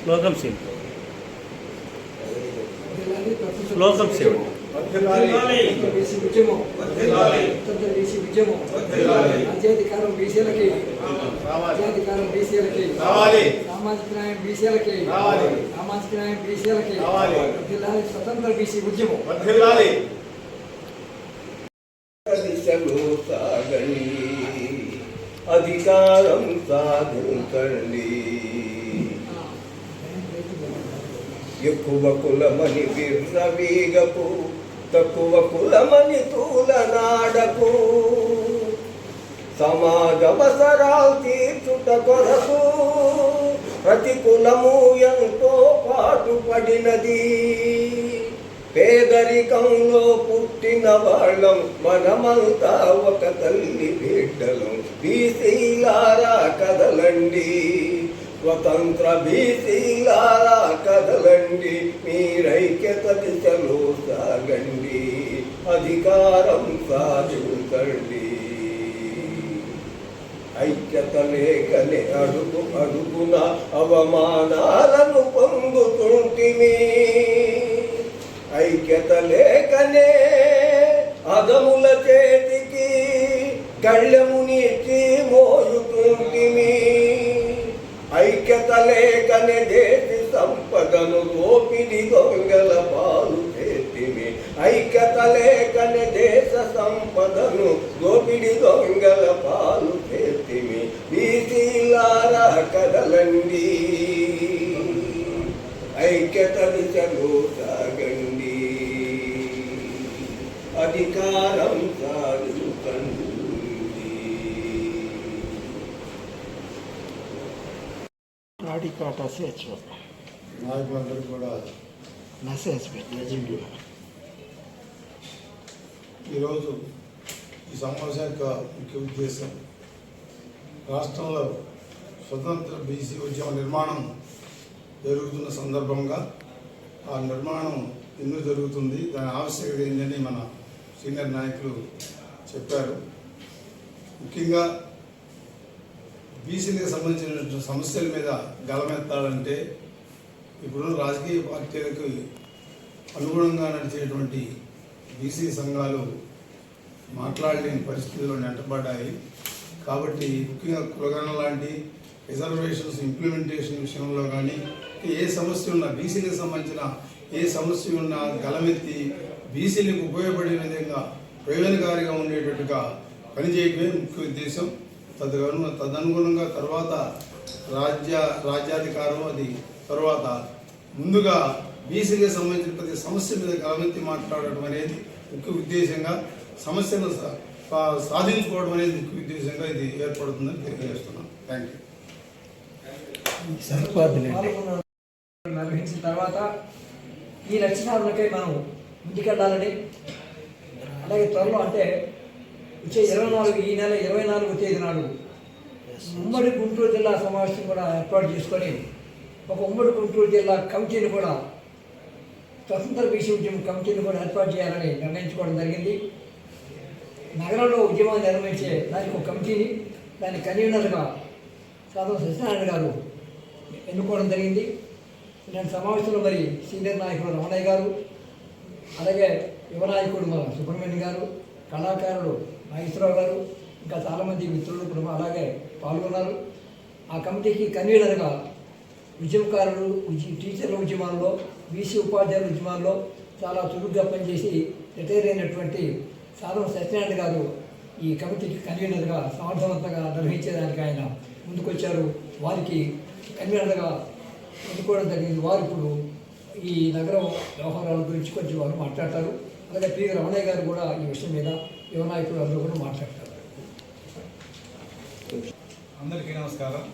శ్లోకం శివ శ్లోకం శివ రాజ్యాధికారం బీసీలకి, రాజ్యాధికారం బీసీలకి, సామాజిక న్యాయం బీసీలకి, సామాజిక న్యాయం బీసీలకి, స్వతంత్ర బీసీ ఉద్యమం. అధికారం సాధించండి. ఎక్కువ కులమని విర్రవీగకు, తక్కువ కులమని తూలనాడకు. సమాజ అవసరాలు తీర్చుట కొరకు ప్రతి కులము ఎంతో పాటుపడినది. పేదరికంలో పుట్టిన వాళ్ళం మనమంతా ఒక తల్లి బిడ్డలం. బీసీలారా కదలండి, స్వతంత్ర బీసీలారా కదలండి, మీరైక్యత దిశలో సాగండి, అధికారం సాధించండి. ఐక్యత లేకనే అడుగు అడుగున అవమానాలను పొందుతుంటిమి. ఐక్యత లేకనే అదముల చేతికి కళ్ళమునిచ్చి మోయుతుంటిమి. ఐక్యత లేకనే దేశ సంపదను దోపిడి దొంగల పాలు చేతిమి. ఐక్యత లేకనే దేశ సంపదను దోపిడి దొంగల పాలు చేతిమి. బీసీలారా కదలండి, ఐక్యత దిశలో సాగండి, అధికారం సాధించండి. నాయకులందరూ కూడా ఈరోజు ఈ సమావేశం యొక్క ముఖ్య ఉద్దేశం రాష్ట్రంలో స్వతంత్ర బీసీ ఉద్యమ నిర్మాణం జరుగుతున్న సందర్భంగా ఆ నిర్మాణం ఎందుకు జరుగుతుంది, దాని ఆవశ్యకత ఏంటని మన సీనియర్ నాయకులు చెప్పారు. ముఖ్యంగా బీసీలకు సంబంధించిన సమస్యల మీద గలమెత్తాలంటే ఇప్పుడున్న రాజకీయ పార్టీలకు అనుగుణంగా నడిచేటువంటి బీసీ సంఘాలు మాట్లాడలేని పరిస్థితుల్లో నెట్టబడ్డాయి. కాబట్టి ముఖ్యంగా కులగణన లాంటి రిజర్వేషన్స్ ఇంప్లిమెంటేషన్ విషయంలో కానీ ఏ సమస్య ఉన్నా, బీసీలకు సంబంధించిన ఏ సమస్య ఉన్నా గలమెత్తి బీసీలకు ఉపయోగపడే విధంగా ప్రయోజనకారిగా ఉండేటట్టుగా పనిచేయడమే ముఖ్య ఉద్దేశం. తదనుగుణంగా తర్వాత రాజ్యాధికారం, అది తర్వాత ముందుగా బీసీలకు సంబంధించిన ప్రతి సమస్య మీద గలమెత్తి మాట్లాడటం అనేది ముఖ్య ఉద్దేశంగా, సమస్యను సాధించుకోవడం అనేది ముఖ్య ఉద్దేశంగా ఇది ఏర్పడుతుందని తెలియజేస్తున్నాను. Thank you. నిర్వహించిన తర్వాత ఈ లక్ష్యాలకై మనం ముందుకెళ్ళాలని, అలాగే త్వరలో అంటే వచ్చే 24 ఈ నెల 24వ తేదీ నాడు ఉమ్మడి గుంటూరు జిల్లా సమావేశం కూడా ఏర్పాటు చేసుకొని ఒక ఉమ్మడి గుంటూరు జిల్లా కమిటీని కూడా, స్వతంత్ర బీసీ ఉద్యమం కమిటీని కూడా ఏర్పాటు చేయాలని నిర్ణయించుకోవడం జరిగింది. నగరంలో ఉద్యమాన్ని నిర్వహించే దానికి ఒక కమిటీని, దాని కన్వీనర్గా సాధన సత్యనారాయణ గారు ఎన్నుకోవడం జరిగింది. నేను సమావేశంలో మరి సీనియర్ నాయకుడు రమణయ్య గారు, అలాగే యువ నాయకుడు మన సుబ్రహ్మణ్యం గారు, కళాకారుడు నాగేశ్వరరావు గారు, ఇంకా చాలామంది మిత్రులు కూడా అలాగే పాల్గొన్నారు. ఆ కమిటీకి కన్వీనర్గా ఉద్యమకారులు, టీచర్ల ఉద్యమాల్లో, బీసీ ఉపాధ్యాయుల ఉద్యమాల్లో చాలా చురుగ్గా పనిచేసి రిటైర్ అయినటువంటి సాధన సత్యనారాయణ గారు ఈ కమిటీకి కన్వీనర్గా సమర్థవంతంగా నిర్వహించేదానికి ఆయన ముందుకొచ్చారు. వారికి కన్వీనర్గా ఎన్నుకోవడం జరిగింది. వారు ఇప్పుడు ఈ నగరం వ్యవహారాల గురించి కొంచెం వారు మాట్లాడతారు. అలాగే పి రమణయ్య గారు కూడా ఈ విషయం మీద యువ నాయకులు అందరూ కూడా మాట్లాడతారు. అందరికీ నమస్కారం.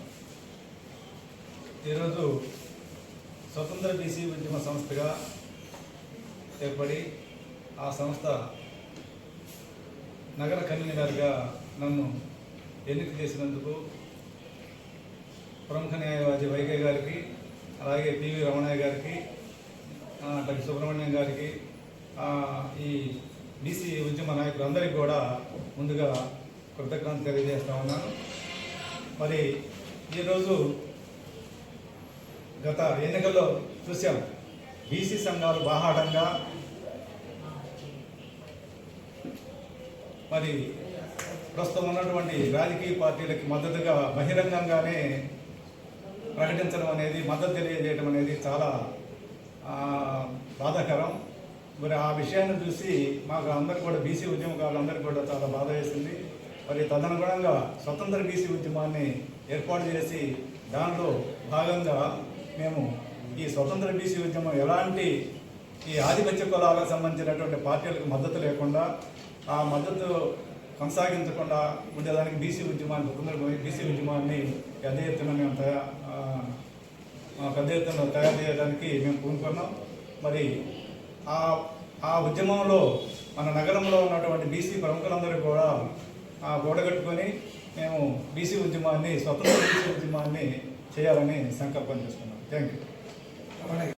ఈరోజు స్వతంత్ర బీసీ ఉద్యమ సంస్థగా ఏర్పడి ఆ సంస్థ నగర కన్వీనర్గా నన్ను ఎన్నిక చేసినందుకు ప్రముఖ న్యాయవాది వైకే గారికి, అలాగే పివి రమణయ్య గారికి, డాక్టర్ సుబ్రహ్మణ్యం గారికి, ఈ బీసీ ఉద్యమ నాయకులందరికీ కూడా ముందుగా కృతజ్ఞతలు తెలియజేస్తా ఉన్నాను. మరి ఈరోజు గత ఎన్నికల్లో చూసాం. బీసీ సంఘాలు బాహాటంగా మరి ప్రస్తుతం ఉన్నటువంటి రాజకీయ పార్టీలకి మద్దతుగా బహిరంగంగానే ప్రకటించడం అనేది, మద్దతు తెలియజేయడం అనేది చాలా బాధాకరం. మరి ఆ విషయాన్ని చూసి మాకు అందరు కూడా బీసీ ఉద్యమకారులందరికీ కూడా చాలా బాధ వేసింది. మరి తదనుగుణంగా స్వతంత్ర బీసీ ఉద్యమాన్ని ఏర్పాటు చేసి దానిలో భాగంగా మేము ఈ స్వతంత్ర బీసీ ఉద్యమం ఎలాంటి ఈ ఆధిపత్య కులాలకు సంబంధించినటువంటి పార్టీలకు మద్దతు లేకుండా, ఆ మద్దతు కొనసాగించకుండా ఉండేదానికి బీసీ ఉద్యమాన్ని, స్వతంత్ర బీసీ ఉద్యమాన్ని పెద్ద ఎత్తున మేము తయారు చేయడానికి మేము పూనుకున్నాం. మరి ఆ ఉద్యమంలో మన నగరంలో ఉన్నటువంటి బీసీ ప్రముఖులందరూ కూడా గోడగట్టుకొని మేము బీసీ ఉద్యమాన్ని, స్వతంత్ర బీసీ ఉద్యమాన్ని చేయాలని సంకల్పం చేసుకున్నాం. Thank you.